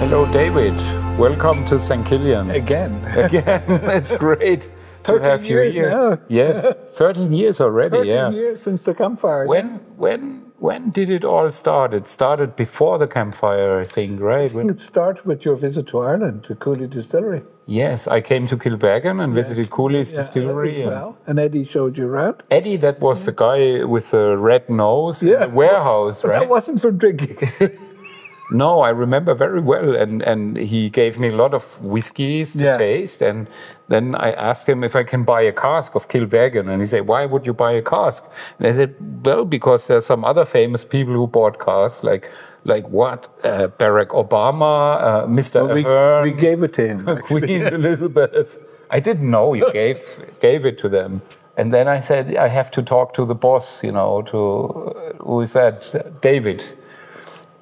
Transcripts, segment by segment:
Hello, David. Welcome to St. Killian. Again. Again. It's great to have you here. Now. Yes, 13 years already. 13 years since the campfire. When did it all start? It started before the campfire, I think, right? It started with your visit to Ireland, to Cooley Distillery. Yes, I came to Kilbeggan and visited Cooley's distillery. And Eddie showed you around. Eddie, that was the guy with the red nose in the warehouse, right? That wasn't for drinking. No, I remember very well, and he gave me a lot of whiskies to taste, and then I asked him if I can buy a cask of Kilbeggan, and he said, "Why would you buy a cask?" And I said, "Well, because there's some other famous people who bought casks, like what? Barack Obama, Mr. Ahern." We gave it to him. Queen Elizabeth. I didn't know you gave it to them. And then I said, I have to talk to the boss, who is that? David.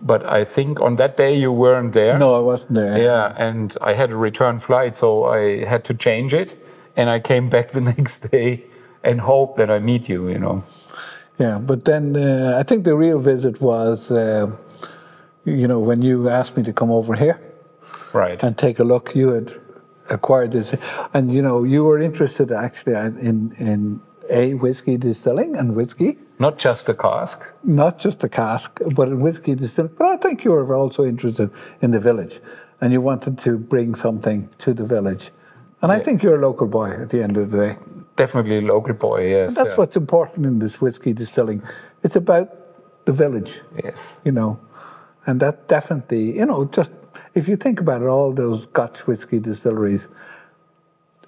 But I think on that day you weren't there. No, I wasn't there. Yeah, and I had a return flight, so I had to change it. And I came back the next day and hoped that I meet you, Yeah, but then I think the real visit was, when you asked me to come over here. Right. And take a look. You had acquired this. And, you were interested actually in whiskey distilling and whiskey. Not just a cask. Not just a cask, but in whiskey distilling. But I think you were also interested in the village, and you wanted to bring something to the village. And I think you're a local boy at the end of the day. Definitely a local boy, yes. And that's what's important in this whiskey distilling. It's about the village. Yes. And that definitely, just if you think about it, all those Scotch whiskey distilleries,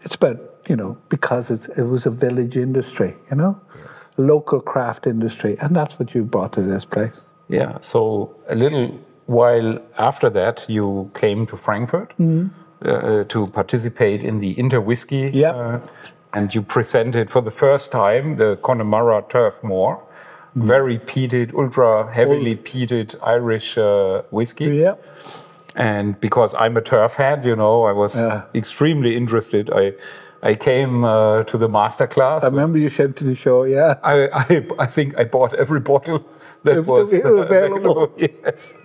it's about, because it was a village industry, Yes. Local craft industry, and that's what you brought to this place. Yeah, so a little while after that, you came to Frankfurt to participate in the Interwhisky, and you presented for the first time the Connemara Turf Moor, very peated, ultra heavily peated Irish whiskey. Yeah. And because I'm a turf head, I was extremely interested. I came to the master class. I remember you came to the show, yeah. I think I bought every bottle that was available. Yes.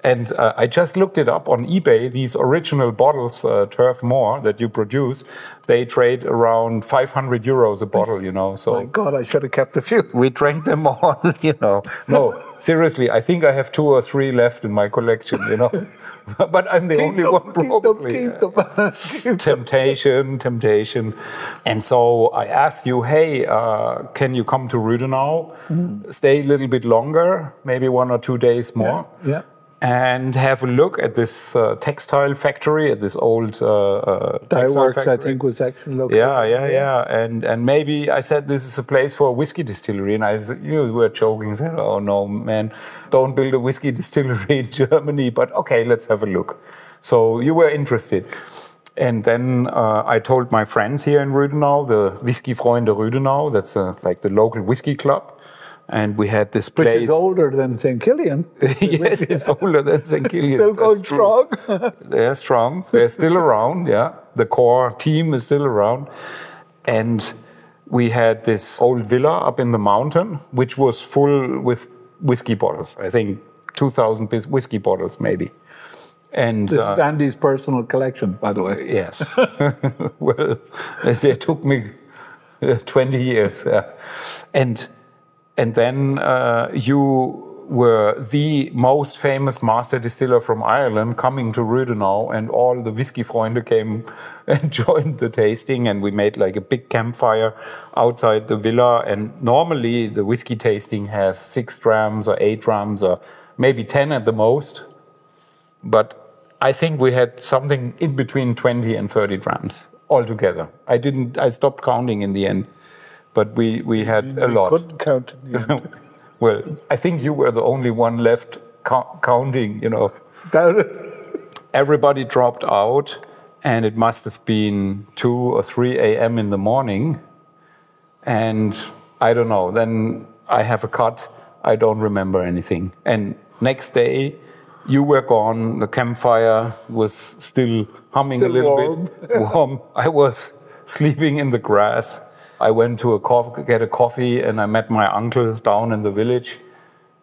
And I just looked it up on eBay. These original bottles, Turf Moor, that you produce, they trade around 500 euros a bottle, So my God, I should have kept a few. We drank them all, No, seriously, I think I have 2 or 3 left in my collection, But I'm the only one probably. Keep them. Temptation. And so I asked you, hey, can you come to Rüdenau, stay a little bit longer, maybe 1 or 2 days more? Yeah. And have a look at this textile factory, at this old Dye Works, I think, was actually located. Yeah. And maybe I said this is a place for a whiskey distillery, and you were joking, said, "Oh no, man, don't build a whiskey distillery in Germany." But okay, let's have a look. So you were interested, and then I told my friends here in Rüdenau, the Whiskyfreunde Rüdenau, that's like the local whiskey club. And we had this place. Which is older than St. Killian. Yes, it's older than St. Killian. Still going strong. They're strong. They're still around, yeah. The core team is still around. And we had this old villa up in the mountain, which was full with whiskey bottles. I think 2,000 whiskey bottles, maybe. And this is Andy's personal collection, by the way. Yes. Well, it took me 20 years. And then you were the most famous master distiller from Ireland coming to Rüdenau, and all the Whiskyfreunde came and joined the tasting, and we made like a big campfire outside the villa. And normally the whiskey tasting has 6 drams or 8 drams or maybe 10 at the most. But I think we had something in between 20 and 30 drams altogether. I stopped counting in the end. But we had a lot. Couldn't count. Well, I think you were the only one left counting, Everybody dropped out, and it must have been 2 or 3 a.m. in the morning. And I don't know, then I have a cut. I don't remember anything. And next day, you were gone. The campfire was still humming a little bit warm. I was sleeping in the grass. I went to get a coffee, and I met my uncle down in the village.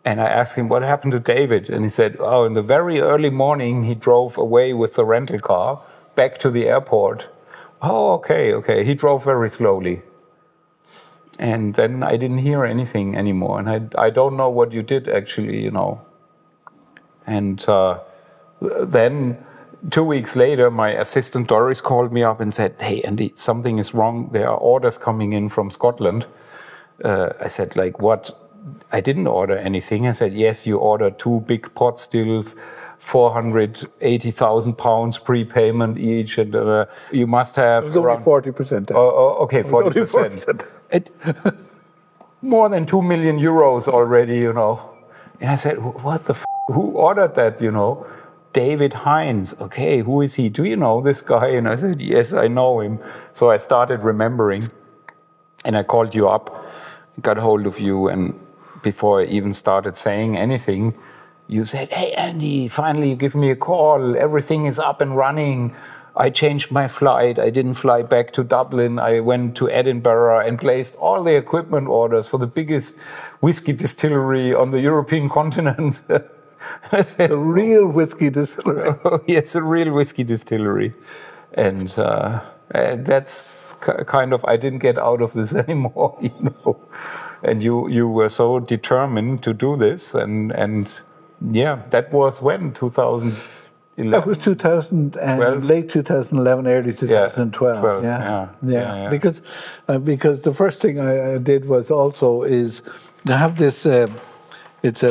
And I asked him, what happened to David? And he said, oh, in the very early morning, he drove away with the rental car back to the airport. Oh, okay. He drove very slowly. And then I didn't hear anything anymore. And I don't know what you did, actually, you know. And then 2 weeks later, my assistant Doris called me up and said, hey, Andy, something is wrong. There are orders coming in from Scotland. I said, like, what? I didn't order anything. I said, yes, you ordered 2 big pot stills, 480,000 pounds prepayment each, and you must have it was only 40%. Okay, 40%. More than 2 million euros already, you know. And I said, what the f***? Who ordered that, you know? David Hines. Okay, who is he? Do you know this guy? And I said, yes, I know him. So I started remembering, and I called you up, got hold of you, and before I even started saying anything, you said, hey, Andy, finally you give me a call. Everything is up and running. I changed my flight. I didn't fly back to Dublin. I went to Edinburgh and placed all the equipment orders for the biggest whiskey distillery on the European continent. A real whiskey distillery. Yes, a real whiskey distillery. And that's kind of, I didn't get out of this anymore, you know. And you were so determined to do this, and yeah, that was when 2011. That was 2000 and late 2011, early 2012. Yeah. Because the first thing I did was also is I have this. It's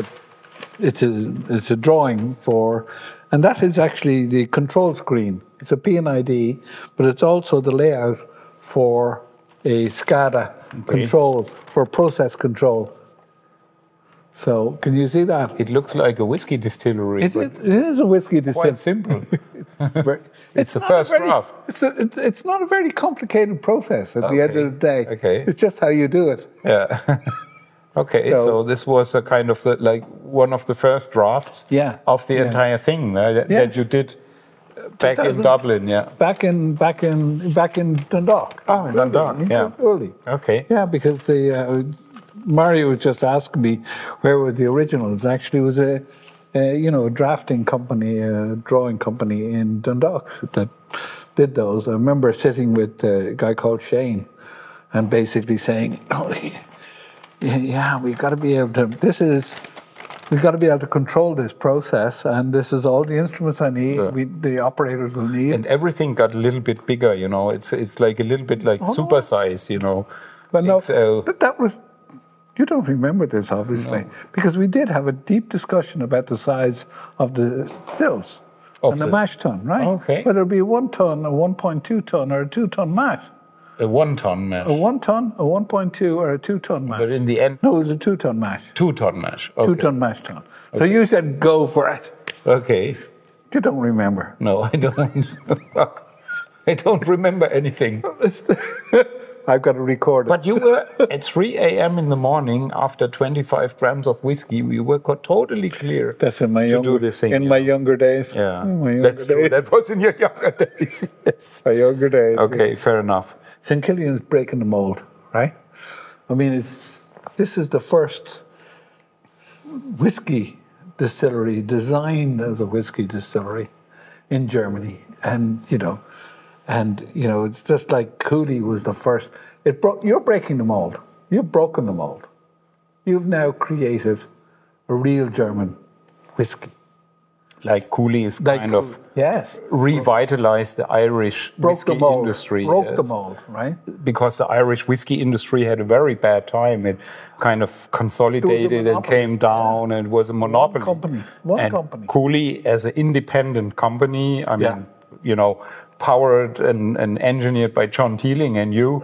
a drawing for, and that is actually the control screen. It's a P&ID, but it's also the layout for a SCADA control, for process control. So, can you see that? It looks like a whiskey distillery. It is a whiskey distillery. Quite simple. It's the first draft. It's not a very complicated process at the end of the day. Okay. It's just how you do it. Yeah. Okay, so this was a kind of like one of the first drafts of the entire thing that you did back in Dublin, Back in Dundalk. Oh, in Dundalk, Early. Okay. Yeah, because Mario was just asking me where were the originals. Actually, it was a drafting company, a drawing company in Dundalk that did those. I remember sitting with a guy called Shane and basically saying, we've got to be able to. We've got to be able to control this process, and this is all the instruments I need. The operators will need. And everything got a little bit bigger, you know. It's like a little bit like supersize, you know. But no, but that was. You don't remember this, obviously, because we did have a deep discussion about the size of the stills and the mash tun, right? Okay. Whether it be a 1 ton, a 1.2 ton, or a 2 ton mash. A 1 ton mash. A 1 ton, a 1.2, or a 2 ton mash. But in the end, no, it was a 2 ton mash. 2 ton mash. Okay. 2 ton mash tun. So you said go for it. Okay. You don't remember. No, I don't. I don't remember anything. I've got to record it. But you were at 3 a.m. in the morning after 25 grams of whiskey. You were totally clear. That's in my do this thing. In my younger days. Yeah, that's true. That was in your younger days. Yes. My younger days. Okay, fair enough. St. Killian is breaking the mold, right? I mean, this is the first whiskey distillery designed as a whiskey distillery in Germany, and it's just like Cooley was the first. You're breaking the mold. You've broken the mold. You've now created a real German whiskey. Like Cooley is kind of revitalized the Irish whiskey industry. Broke the mold, right? Because the Irish whiskey industry had a very bad time. It kind of consolidated and came down, and it was a monopoly. One company. Cooley, as an independent company, I mean, powered and engineered by John Teeling and you,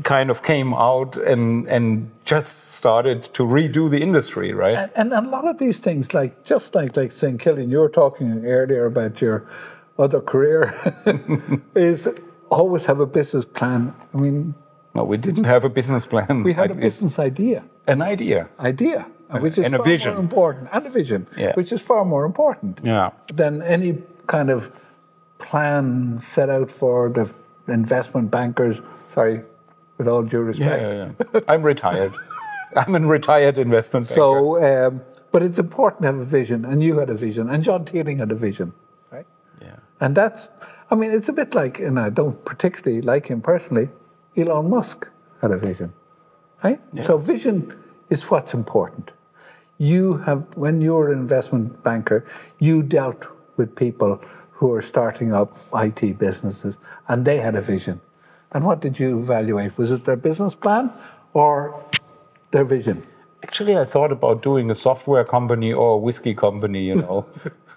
kind of came out and just started to redo the industry, right? And a lot of these things, like St. Killian, you were talking earlier about your other career, is always have a business plan. I mean... No, we didn't have a business plan. We had a business idea. An idea. Which is far more important. And a vision, which is far more important than any kind of plan set out for the investment bankers. Sorry, with all due respect. I'm retired. I'm a retired investment banker. So, but it's important to have a vision, and you had a vision, and John Teeling had a vision, right? Yeah. And that's, I mean, it's a bit like, and I don't particularly like him personally, Elon Musk had a vision, right? Yeah. So vision is what's important. You have, when you were an investment banker, you dealt with people who were starting up IT businesses, and they had a vision. And what did you evaluate? Was it their business plan or their vision? Actually, I thought about doing a software company or a whiskey company, you know.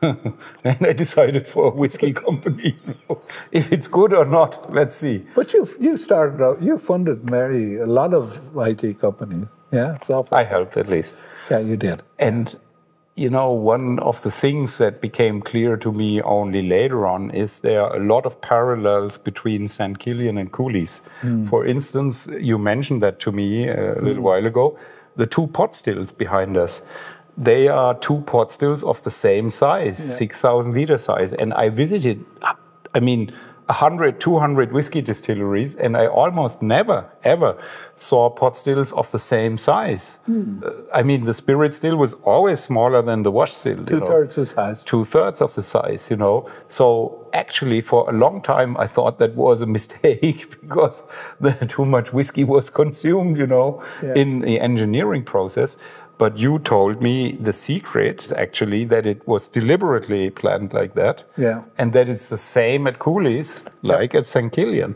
And I decided for a whiskey company. You know. If it's good or not, let's see. But you started out, you funded a lot of IT companies, yeah? Software. I helped at least. Yeah, you did. And, you know, one of the things that became clear to me only later on is there are a lot of parallels between St. Kilian and Cooley's. For instance, you mentioned that to me a little while ago. The two pot stills behind us, they are two pot stills of the same size, 6,000 liter size. And I visited, 100, 200 whiskey distilleries, and I almost never, ever saw pot stills of the same size. The spirit still was always smaller than the wash still. Two-thirds the size. Two-thirds of the size, you know. So actually, for a long time, I thought that was a mistake because too much whiskey was consumed, you know, in the engineering process. But you told me the secret is actually that it was deliberately planned like that. Yeah. And that it's the same at Cooley's like at St. Kilian.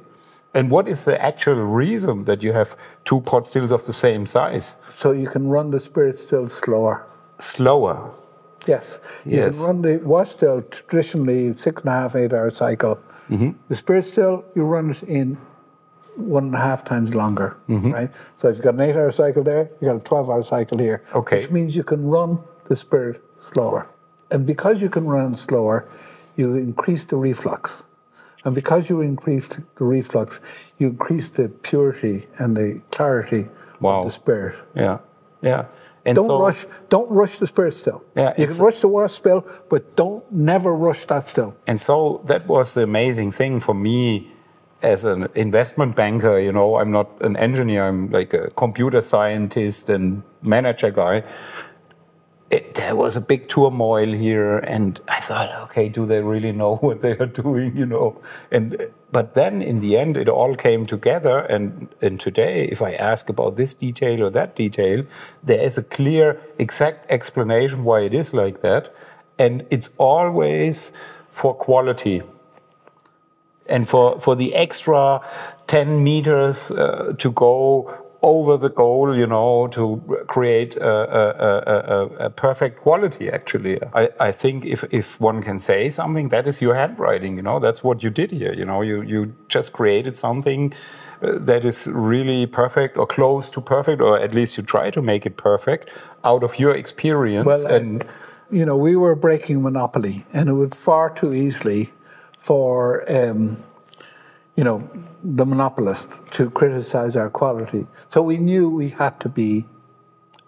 And what is the actual reason that you have two pot stills of the same size? So you can run the spirit still slower. Slower? Yes. You can run the wash still traditionally 6.5, 8 hour cycle. The spirit still, you run it in 1.5 times longer, right? So if you've got an 8 hour cycle there, you've got a 12 hour cycle here, which means you can run the spirit slower. And because you can run slower, you increase the reflux. And because you increase the reflux, you increase the purity and the clarity of the spirit. Yeah, yeah. And don't rush the spirit still. Yeah, you can rush the wash still, but never rush that still. And so that was the amazing thing for me as an investment banker. You know, I'm not an engineer, I'm like a computer scientist and manager guy. There was a big turmoil here, and I thought, okay, do they really know what they are doing, you know? But then in the end, it all came together, and today, if I ask about this detail or that detail, there is a clear, exact explanation why it is like that, and it's always for quality. And for the extra 10 meters to go over the goal, you know, to create a perfect quality, actually. I think if one can say something, that is your handwriting, you know, that's what you did here, you know, you just created something that is really perfect or close to perfect, or at least you try to make it perfect out of your experience. Well, you know, we were breaking monopoly, and it would far too easily for you know, the monopolist to criticize our quality. So we knew we had to be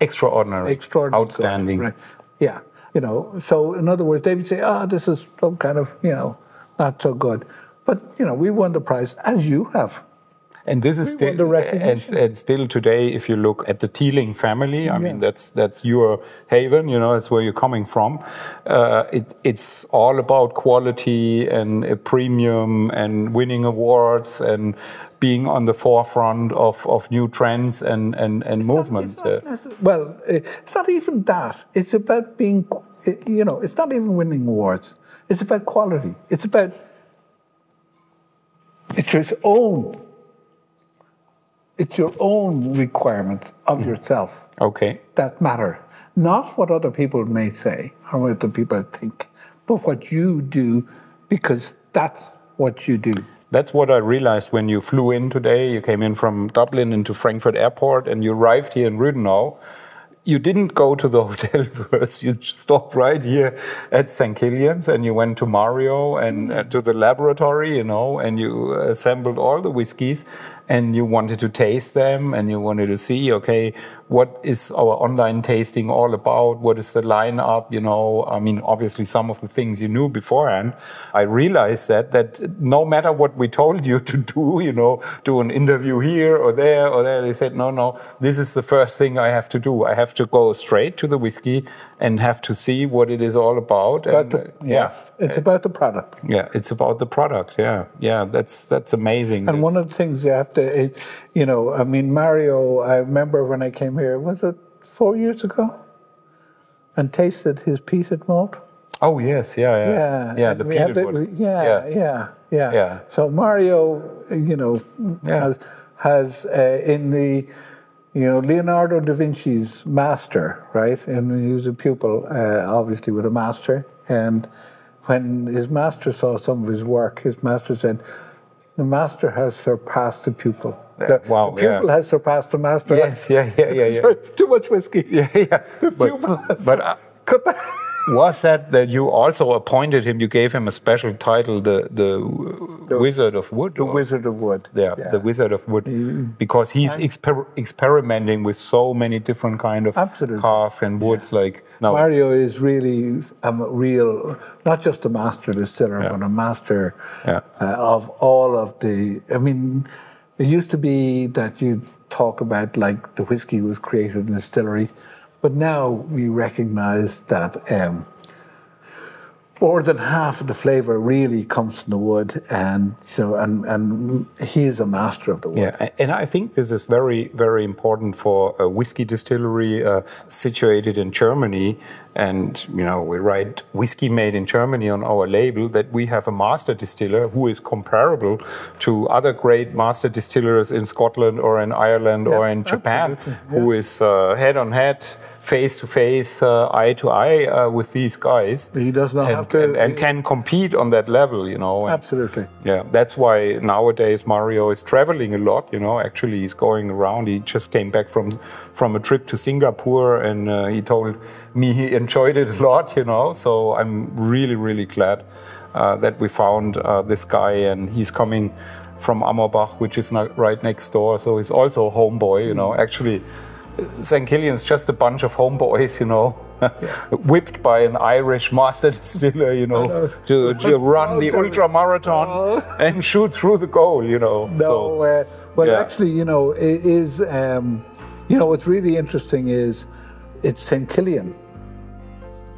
extraordinary, outstanding. Right. Yeah, you know, so in other words, they would say, this is some kind of, you know, not so good. But, you know, we won the prize, as you have. And this is still, and still today, if you look at the Teeling family, I mean, that's your haven, you know, that's where you're coming from. It's all about quality and a premium and winning awards and being on the forefront of new trends and movements. Well, it's not even that. It's about being, you know, it's not even winning awards. It's about quality. It's about, it's your own requirement of yourself that matter. Not what other people may say or what other people think, but what you do, because that's what you do. That's what I realized when you flew in today. You came in from Dublin into Frankfurt Airport and you arrived here in Rüdenau. You didn't go to the hotel first. You stopped right here at St. Kilian's and you went to Mario and to the laboratory, you know, and you assembled all the whiskies. and you wanted to taste them, and you wanted to see, okay, what is our online tasting all about? What is the lineup? You know, I mean, obviously some of the things you knew beforehand. I realized that no matter what we told you to do, you know, do an interview here or there, they said, no, this is the first thing I have to do. I have to go straight to the whiskey and have to see what it is all about. It's about the product. Yeah, it's about the product. Yeah, that's amazing. And one of the things you have to, you know, I mean, Mario, I remember when I came here, was it 4 years ago? And tasted his peated malt. Oh yes, yeah, the peated one. Yeah. So Mario, you know, has in the, you know, Leonardo da Vinci's master, right? And he was a pupil, obviously with a master. And when his master saw some of his work, his master said, "The master has surpassed the pupil." The pupil has surpassed the master. Yes, Sorry, too much whiskey. The pupil has cut that. Was that you also appointed him? You gave him a special title, the Wizard of Wood. The Wizard of Wood. Yeah, the Wizard of Wood, because he's experimenting with so many different kind of casks and woods. Like Mario is really a real, not just a master distiller, but a master of all of the. I mean, it used to be that you talk about like the whiskey was created in a distillery. But now we recognize that more than half of the flavor really comes from the wood, and you know, and he is a master of the wood. Yeah, and I think this is very, very important for a whiskey distillery situated in Germany. And you know, we write "whiskey made in Germany" on our label. That we have a master distiller who is comparable to other great master distillers in Scotland or in Ireland or in Japan, who is head on head, face to face, eye to eye with these guys. He does not have to, and can compete on that level. You know, absolutely. Yeah, that's why nowadays Mario is traveling a lot. You know, actually he's going around. He just came back from a trip to Singapore, and he told me he enjoyed it a lot, you know, so I'm really, really glad that we found this guy, and he's coming from Ammerbach, which is right next door, so he's also a homeboy, you know. Actually, St. Killian's just a bunch of homeboys, you know, whipped by an Irish master distiller, you know, to run the ultra marathon and shoot through the goal, you know. Actually, you know, it is, you know, what's really interesting is it's St. Killian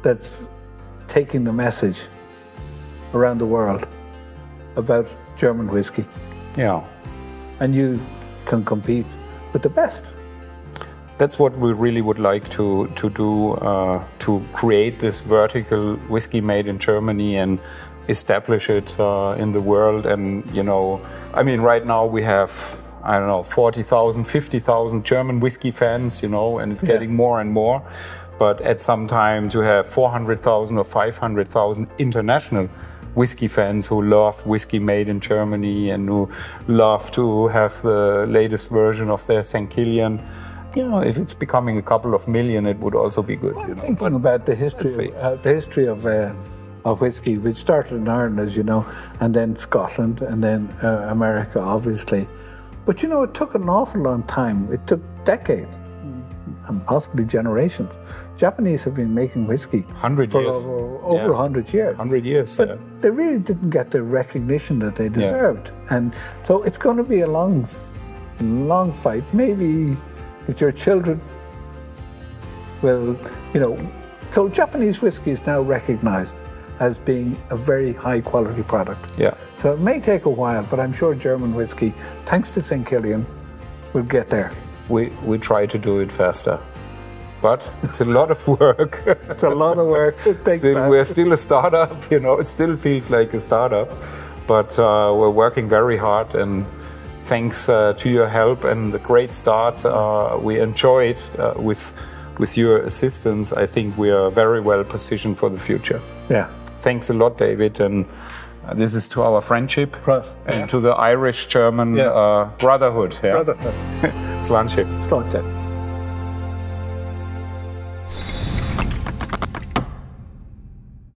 that's taking the message around the world about German whiskey. Yeah. And you can compete with the best. That's what we really would like to do, to create this vertical whiskey made in Germany and establish it in the world. And, you know, I mean, right now we have, I don't know, 40,000, 50,000 German whiskey fans, you know, and it's getting more and more. But at some time to have 400,000 or 500,000 international whiskey fans who love whiskey made in Germany and who love to have the latest version of their St. Killian. You know, if it's becoming a couple of million, it would also be good. You know. Thinking about the history of whiskey, which started in Ireland, as you know, and then Scotland, and then America, obviously. But you know, it took an awful long time. It took decades and possibly generations. Japanese have been making whiskey 100 for years. over 100 years. 100 years, but they really didn't get the recognition that they deserved. And so it's going to be a long fight. Maybe with your children will, you know, so Japanese whiskey is now recognized as being a very high quality product. Yeah. So it may take a while, but I'm sure German whiskey, thanks to St. Killian, will get there. We try to do it faster. But it's a lot of work. It's a lot of work. It takes time. We're still a startup, you know, it still feels like a startup. But we're working very hard, and thanks to your help and the great start we enjoyed with your assistance, I think we are very well positioned for the future. Yeah. Thanks a lot, David. And this is to our friendship and to the Irish-German brotherhood. Brotherhood. Sláinte. Sláinte.